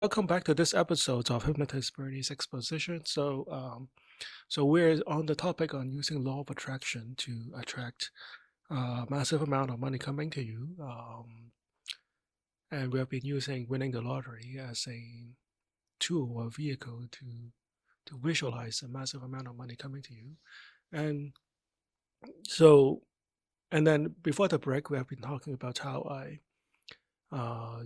Welcome back to this episode of Hypnotist Birdie's Exposition. So we're on the topic on using law of attraction to attract a massive amount of money coming to you. And we have been using winning the lottery as a tool or vehicle to visualize a massive amount of money coming to you. And so, and then before the break, we have been talking about how I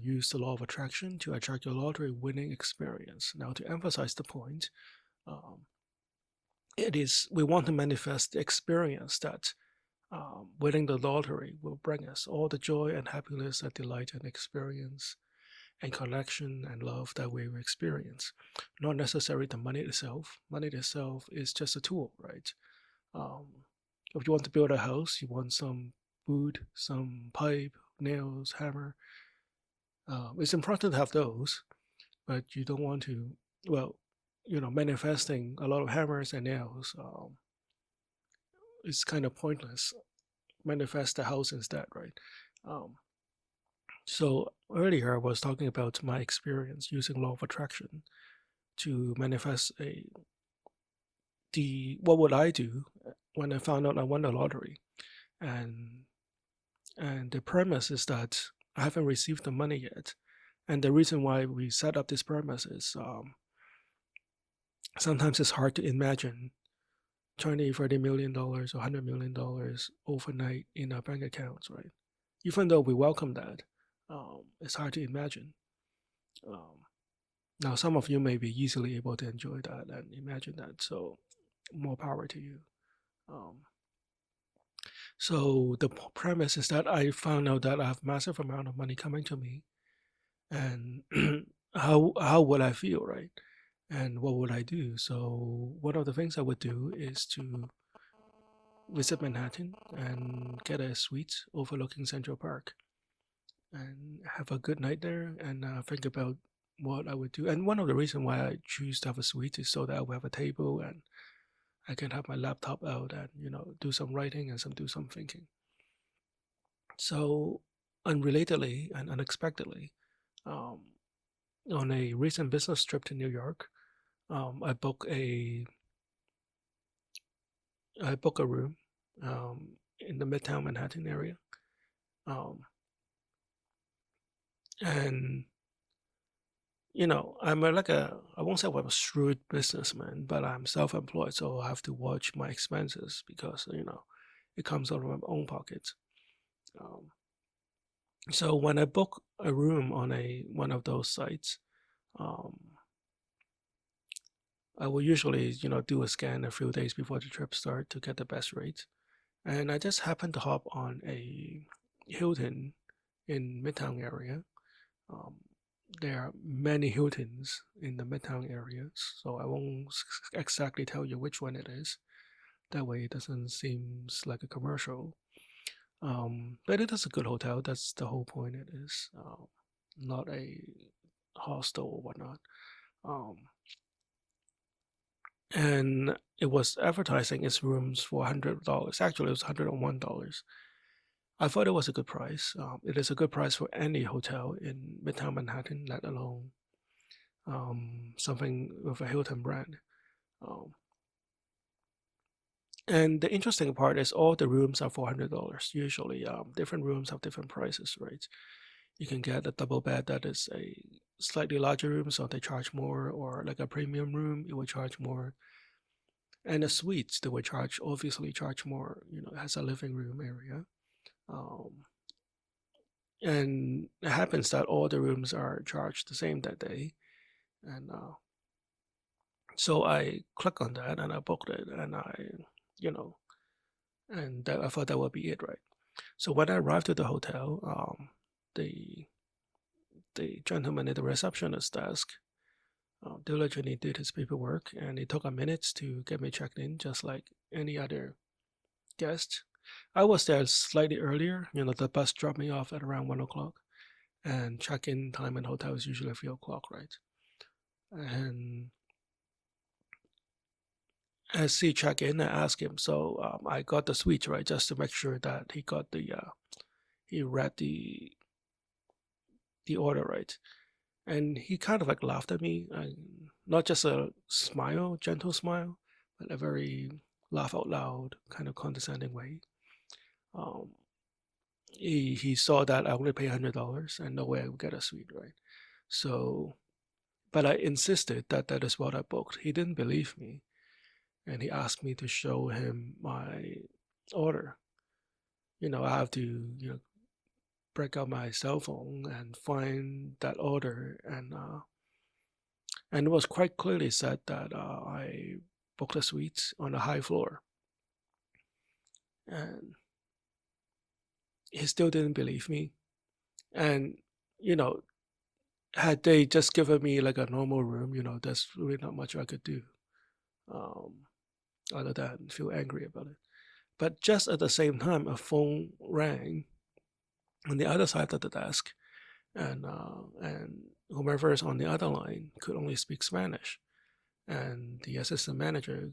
use the law of attraction to attract your lottery winning experience. Now, to emphasize the point, um, it is we want to manifest the experience that winning the lottery will bring us all the joy and happiness and delight and experience and connection and love that we will experience. Not necessarily the money itself. Money itself is just a tool, right? Um, if you want to build a house, you want some wood, some pipe, nails, hammer. It's important to have those, but you don't want to, well, manifesting a lot of hammers and nails is kind of pointless. Manifest the house instead, right? Um, so earlier I was talking about my experience using law of attraction to manifest what would I do when I found out I won the lottery, and the premise is that I haven't received the money yet, and the reason why we set up this premise is sometimes it's hard to imagine 20, $30 million or $100 million overnight in our bank accounts, right? Even though we welcome that, it's hard to imagine. Um, Now, some of you may be easily able to enjoy that and imagine that, so more power to you. Um, so the premise is that I found out that I have massive amount of money coming to me, and how would I feel, right? And what would I do? So one of the things I would do is to visit Manhattan and get a suite overlooking Central Park and have a good night there and think about what I would do. And one of the reasons why I choose to have a suite is so that I will have a table and I can have my laptop out and do some writing and do some thinking. So unrelatedly and unexpectedly, um, on a recent business trip to New York, I book a room in the Midtown Manhattan area, um, and I'm I won't say I'm a shrewd businessman, but I'm self-employed, so I have to watch my expenses because it comes out of my own pocket. Um, so when I book a room on one of those sites, um, I will usually do a scan a few days before the trip start to get the best rates. And I just happened to hop on a Hilton in Midtown area. Um, there are many Hiltons in the Midtown area, so I won't exactly tell you which one it is. That way, it doesn't seem like a commercial. But it is a good hotel. That's the whole point. It is not a hostel or whatnot. Um, and it was advertising its rooms for $100. Actually, it was $101. I thought it was a good price. It is a good price for any hotel in Midtown Manhattan, let alone something with a Hilton brand. Um, and the interesting part is all the rooms are $400. Usually, different rooms have different prices, right? You can get a double bed that is a slightly larger room, so they charge more, or like a premium room, it will charge more. And the suites, they will obviously charge more. It has a living room area. Um, and it happens that all the rooms are charged the same that day. And so I click on that and I booked it, and you know, I thought that would be it, right? So when I arrived at the hotel, the gentleman at the receptionist desk diligently did his paperwork, and it took a minute to get me checked in, just like any other guest. I was there slightly earlier. The bus dropped me off at around 1 o'clock, and check-in time in hotel is usually 3 o'clock, right? And as he checked in, I asked him, so I got the suite, right, just to make sure that he read the order right. And he kind of like laughed at me, and not just a smile, gentle smile, but a very laugh out loud kind of condescending way. Um, he saw that I only pay $100 and no way I would get a suite, right? So, but I insisted that that is what I booked. He didn't believe me, and he asked me to show him my order. I have to, break out my cell phone and find that order, and it was quite clearly said that I booked a suite on a high floor, and he still didn't believe me. And you know, had they just given me like a normal room, there's really not much I could do, um, other than feel angry about it. But just at the same time, a phone rang on the other side of the desk, and whomever is on the other line could only speak Spanish. And the assistant manager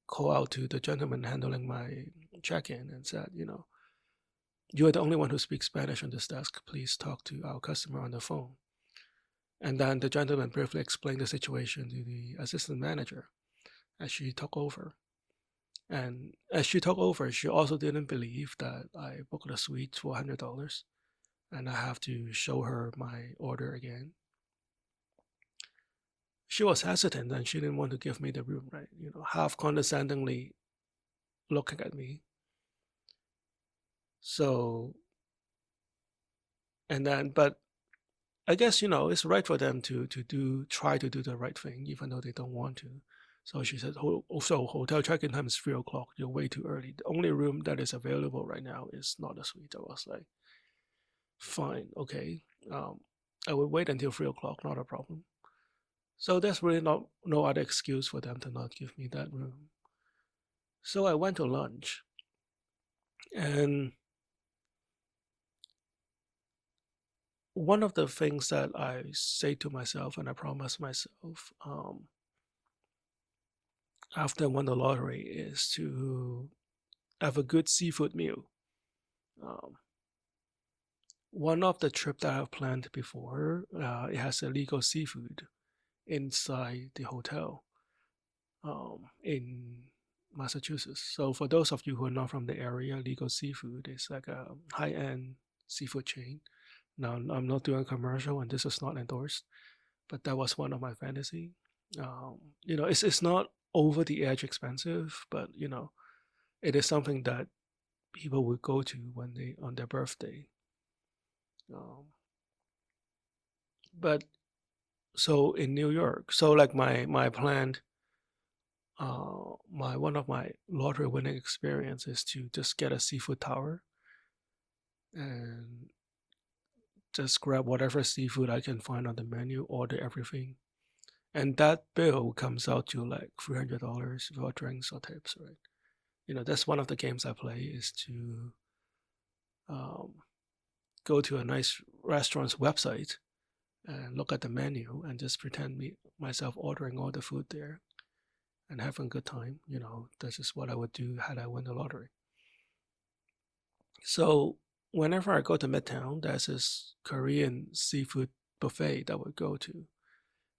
called out to the gentleman handling my check-in and said, you are the only one who speaks Spanish on this desk. Please talk to our customer on the phone. And then the gentleman briefly explained the situation to the assistant manager as she took over. And as she took over, she also didn't believe that I booked a suite for $100 and I have to show her my order again. She was hesitant and she didn't want to give me the room, right? Half condescendingly looking at me. So, and then, but I guess, it's right for them to try to do the right thing, even though they don't want to. So she said, so hotel check-in time is 3 o'clock. You're way too early. The only room that is available right now is not a suite. I was like, fine, okay. I will wait until 3 o'clock, not a problem. So there's really no other excuse for them to not give me that room. So I went to lunch, and one of the things that I say to myself and I promise myself, after I won the lottery, is to have a good seafood meal. Um, one of the trip that I've planned before, it has illegal seafood inside the hotel, in Massachusetts. So for those of you who are not from the area, Legal Seafood is like a high-end seafood chain. Now I'm not doing a commercial, and this is not endorsed, but that was one of my fantasy. It's not over the edge expensive, but it is something that people would go to when they on their birthday. Um, but so in New York, so like my planned my one of my lottery winning experience is to just get a seafood tower and just grab whatever seafood I can find on the menu, order everything, and that bill comes out to like $300 for drinks or tips, right? That's one of the games I play is to um, go to a nice restaurant's website and look at the menu and just pretend myself ordering all the food there and having a good time. This is what I would do had I won the lottery. So whenever I go to Midtown, there's this Korean seafood buffet that I would go to.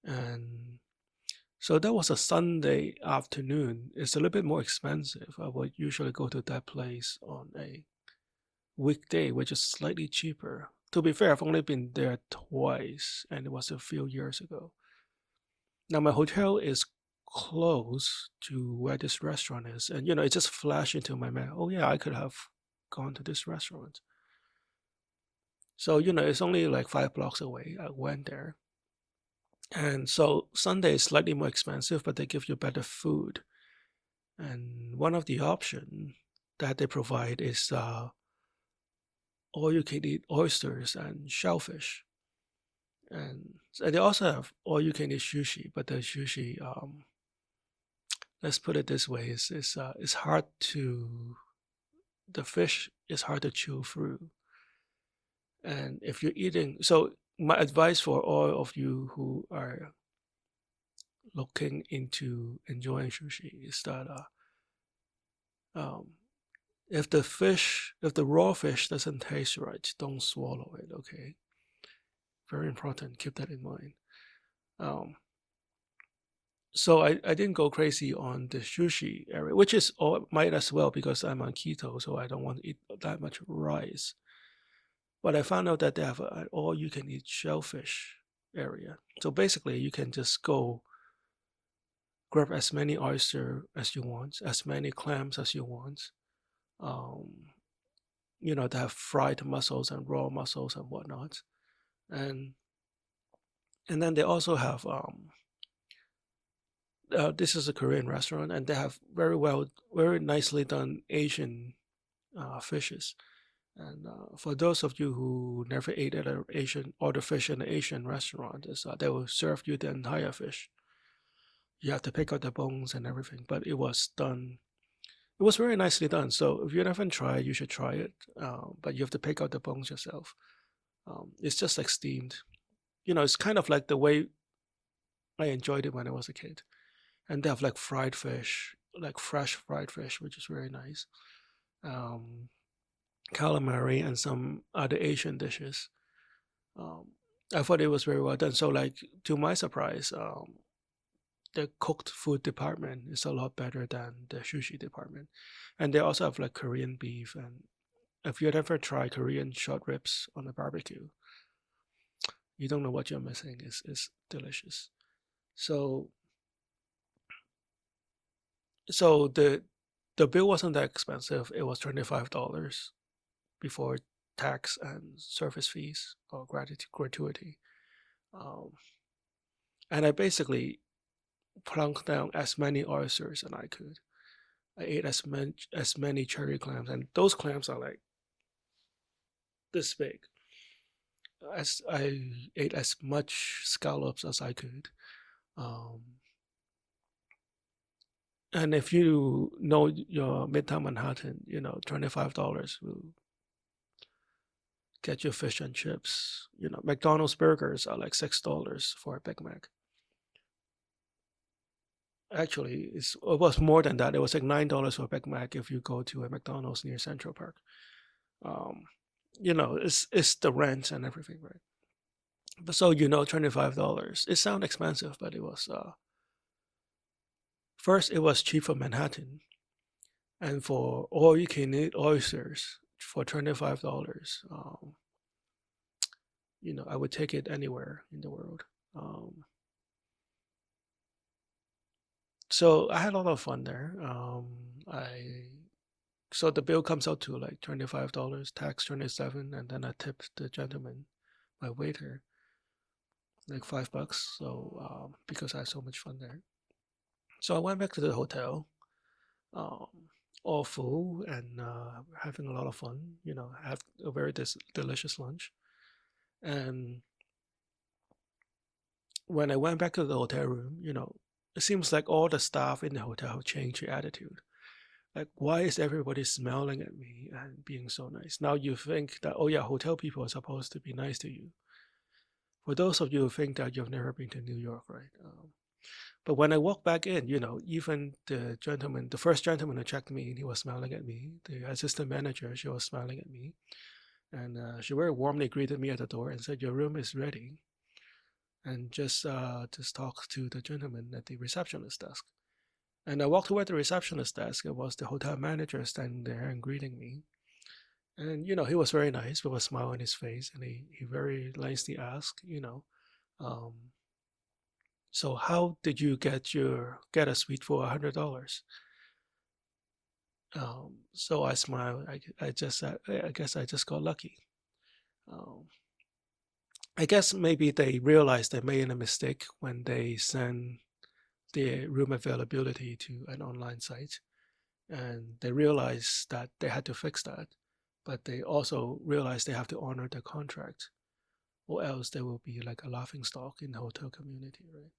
And so that was a Sunday afternoon. It's a little bit more expensive. I would usually go to that place on a weekday, which is slightly cheaper. To be fair, I've only been there twice, and it was a few years ago. Now, my hotel is close to where this restaurant is, and it just flashed into my mind, oh yeah, I could have gone to this restaurant. So, it's only like 5 blocks away. I went there. And so Sunday is slightly more expensive, but they give you better food. And one of the options that they provide is all you can eat oysters and shellfish. And they also have all you can eat sushi, but the sushi, let's put it this way, is hard to, the fish is hard to chew through. And if you're eating, so my advice for all of you who are looking into enjoying sushi is that um, if the raw fish doesn't taste right, don't swallow it, okay? Very important. Keep that in mind. Um, so I didn't go crazy on the sushi area, which is all might as well because I'm on keto, so I don't want to eat that much rice. But I found out that they have an all-you-can-eat shellfish area. So basically, you can just go grab as many oyster as you want, as many clams as you want. Um, they have fried mussels and raw mussels and whatnot, and then they also have this is a Korean restaurant, and they have very nicely done Asian fishes. And for those of you who never ate at an Asian order fish in an Asian restaurant, they will serve you the entire fish. You have to pick out the bones and everything, but it was done. It was very nicely done. So if you haven't tried, you should try it. But you have to pick out the bones yourself. It's just like steamed. It's kind of like the way I enjoyed it when I was a kid. And they have like fried fish, like fresh fried fish, which is very nice. Um, Calamari and some other Asian dishes. Um, I thought it was very well done. So, like to my surprise, the cooked food department is a lot better than the sushi department, and they also have like Korean beef. And if you'd ever tried Korean short ribs on a barbecue, you don't know what you're missing. It's delicious. So so the bill wasn't that expensive. It was $25 before tax and service fees or gratuity. Um, and I basically plunked down as many oysters as I could. I ate as many cherry clams, and those clams are like this big. As I ate as much scallops as I could. Um, and if you know your Midtown Manhattan, $25 will get you fish and chips. McDonald's burgers are like $6 for a Big Mac. Actually, it was more than that. It was like $9 for a Big Mac if you go to a McDonald's near Central Park. Um, it's the rent and everything, right? But so $25. It sounds expensive, but it was first it was cheap for Manhattan, and for all you can eat oysters for $25. I would take it anywhere in the world. Um, so I had a lot of fun there. I so the bill comes out to like $25, tax 27, and then I tipped the gentleman, my waiter, like $5. So because I had so much fun there, so I went back to the hotel, um, all full and having a lot of fun. Have a very delicious lunch, and when I went back to the hotel room, it seems like all the staff in the hotel have changed their attitude. Like, why is everybody smiling at me and being so nice? Now you think that, oh yeah, hotel people are supposed to be nice to you. For those of you who think that you've never been to New York, right? But when I walked back in, even the first gentleman who checked me in, he was smiling at me. The assistant manager, she was smiling at me. And she very warmly greeted me at the door and said, "Your room is ready." And just talk to the gentleman at the receptionist desk. And I walked toward the receptionist desk. It was the hotel manager standing there and greeting me. And he was very nice with a smile on his face, and he very nicely asked, um, so how did you get a suite for $100? So I smiled. I just said, I guess I just got lucky. Um, I guess maybe they realized they made a mistake when they sent the room availability to an online site, and they realized that they had to fix that, but they also realized they have to honor the contract, or else there will be like a laughing stock in the hotel community, right?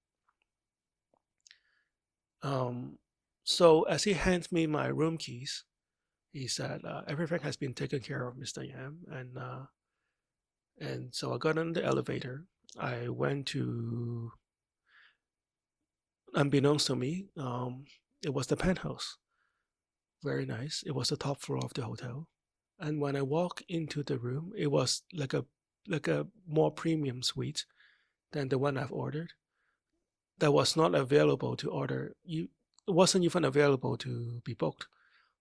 So as he hands me my room keys, he said, "Everything has been taken care of, Mr. Yam," and so I got on the elevator. I went to, unbeknownst to me, it was the penthouse. Very nice. It was the top floor of the hotel. And when I walked into the room, it was like a like a more premium suite than the one I've ordered. That was not available to order. It wasn't even available to be booked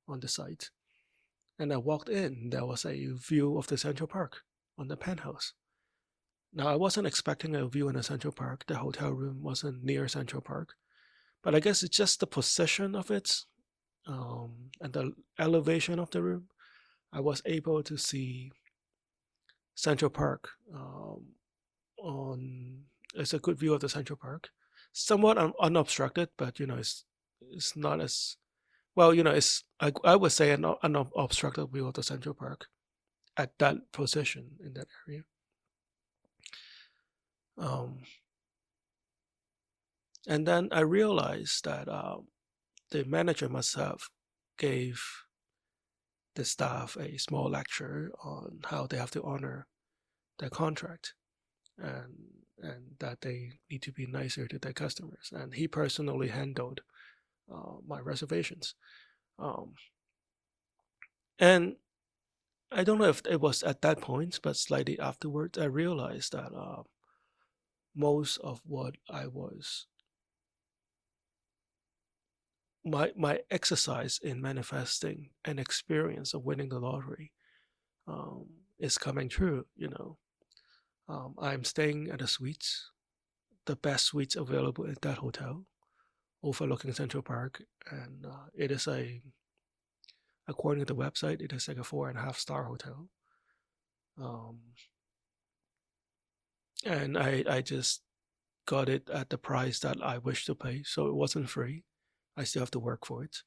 on the site. And I walked in. There was a view of the Central Park on the penthouse. Now I wasn't expecting a view in the Central Park. The hotel room wasn't near Central Park, but I guess it's just the position of it, and the elevation of the room. I was able to see Central Park on. It's a good view of the Central Park, somewhat unobstructed, but it's not as well. It's I would say an unobstructed view of the Central Park at that position in that area. And then I realized that the manager must have gave the staff a small lecture on how they have to honor their contract, and that they need to be nicer to their customers. And he personally handled my reservations. And I don't know if it was at that point, but slightly afterwards, I realized that most of what I was my exercise in manifesting an experience of winning the lottery is coming true. I'm staying at a suites, the best suites available in that hotel, overlooking Central Park, and it is according to the website, it is like a 4.5-star hotel. And I just got it at the price that I wish to pay, so it wasn't free. I still have to work for it.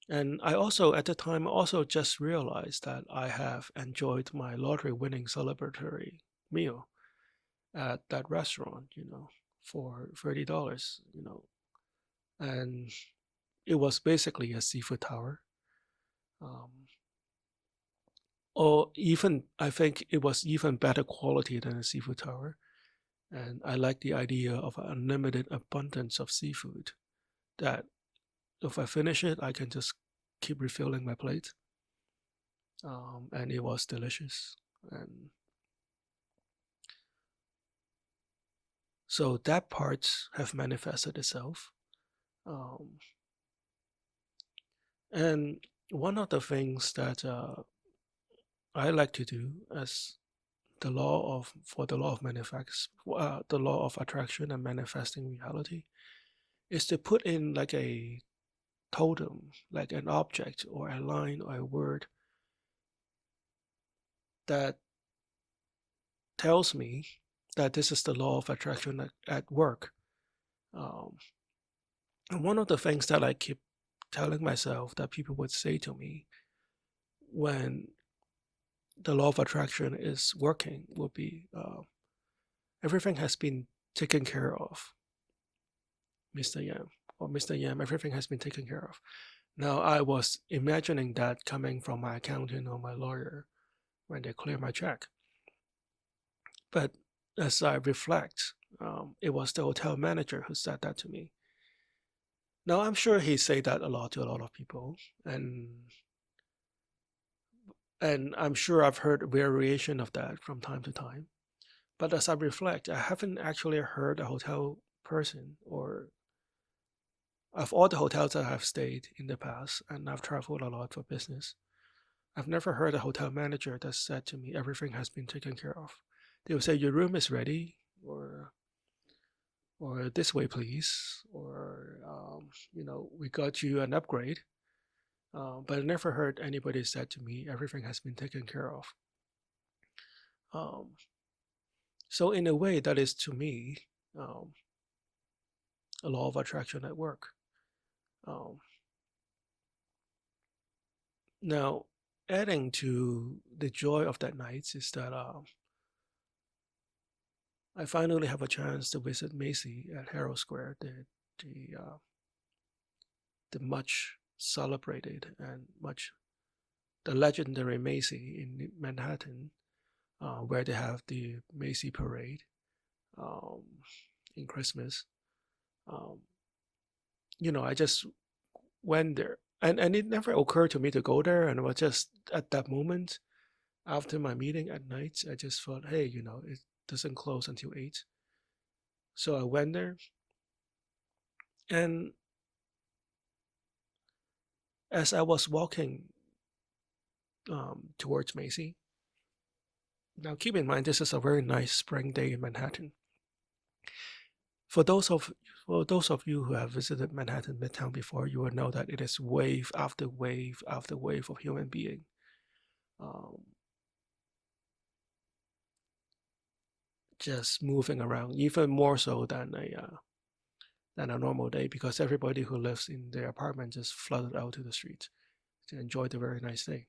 And I also, at the time, also just realized that I have enjoyed my lottery winning celebratory meal at that restaurant, for $30, and it was basically a seafood tower. Or even, I think it was even better quality than a seafood tower. And I like the idea of an unlimited abundance of seafood, that if I finish it, I can just keep refilling my plate. And it was delicious. And so that part have manifested itself. And one of the things that I like to do as the law of the law of attraction and manifesting reality, is to put in like a totem, like an object or a line or a word that tells me that this is the law of attraction at work. And one of the things that I keep telling myself that people would say to me when the law of attraction is working would be, everything has been taken care of, Mr. Yam, or Mr. Yam, everything has been taken care of. Now, I was imagining that coming from my accountant or my lawyer when they clear my check. But as I reflect, it was the hotel manager who said that to me. Now, I'm sure he said that a lot to a lot of people, and I'm sure I've heard a variation of that from time to time. But as I reflect, I haven't actually heard a hotel person, or of all the hotels that I've stayed in the past, and I've traveled a lot for business, I've never heard a hotel manager that said to me, everything has been taken care of. They will say, your room is ready, or this way, please, or we got you an upgrade. But I never heard anybody said to me, everything has been taken care of. So in a way, that is to me a law of attraction at work. Now, adding to the joy of that night is that I finally have a chance to visit Macy at Herald Square, the much celebrated and the legendary Macy in Manhattan, where they have the Macy Parade in Christmas. I just went there, and it never occurred to me to go there, and it was just at that moment after my meeting at night, I just thought, hey, it doesn't close until 8. So I went there, and as I was walking towards Macy, now keep in mind this is a very nice spring day in Manhattan. For those of you who have visited Manhattan Midtown before, you will know that it is wave after wave after wave of human being. Just moving around, even more so than a normal day, because everybody who lives in their apartment just flooded out to the street to enjoy the very nice day.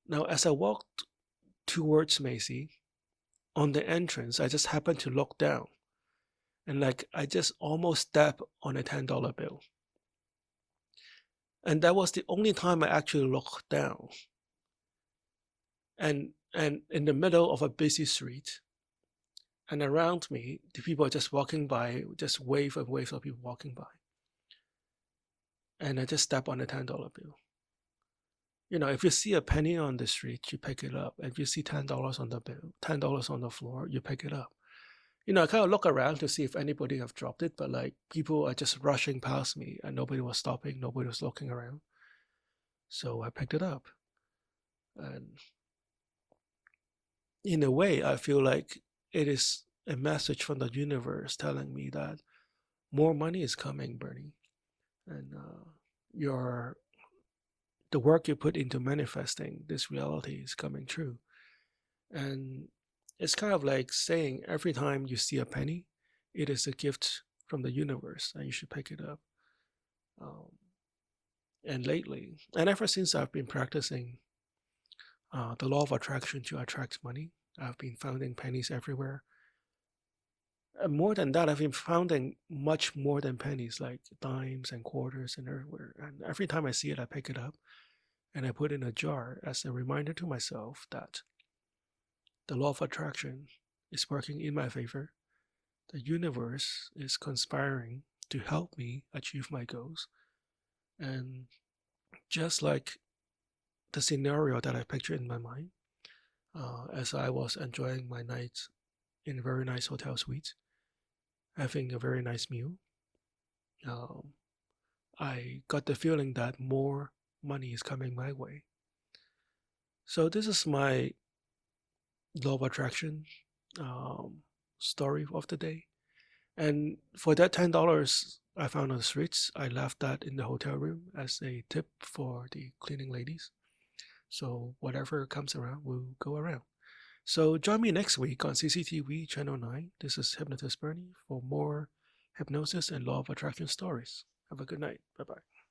Now, as I walked towards Macy, on the entrance, I just happened to look down, and I just almost stepped on a $10 bill. And that was the only time I actually looked down. And in the middle of a busy street, and around me, the people are just walking by, just wave and waves of people walking by. And I just stepped on a $10 bill. If you see a penny on the street, you pick it up. If you see $10 on the bill, $10 on the floor, you pick it up. I kind of look around to see if anybody have dropped it, but people are just rushing past me and nobody was stopping, nobody was looking around. So I picked it up. And in a way, I feel like it is a message from the universe telling me that more money is coming, Bernie. And the work you put into manifesting this reality is coming true. And it's kind of like saying every time you see a penny, it is a gift from the universe and you should pick it up. And lately, and ever since I've been practicing the law of attraction to attract money, I've been finding pennies everywhere. And more than that, I've been finding much more than pennies, like dimes and quarters and everywhere. And every time I see it, I pick it up and I put it in a jar as a reminder to myself that the law of attraction is working in my favor. The universe is conspiring to help me achieve my goals. And just like the scenario that I pictured in my mind, as I was enjoying my night in a very nice hotel suite, having a very nice meal, I got the feeling that more money is coming my way. So this is my law of attraction story of the day. And for that $10 I found on the streets, I left that in the hotel room as a tip for the cleaning ladies. So whatever comes around will go around. So join me next week on CCTV Channel 9. This is Hypnotist Bernie for more hypnosis and law of attraction stories. Have a good night. Bye-bye.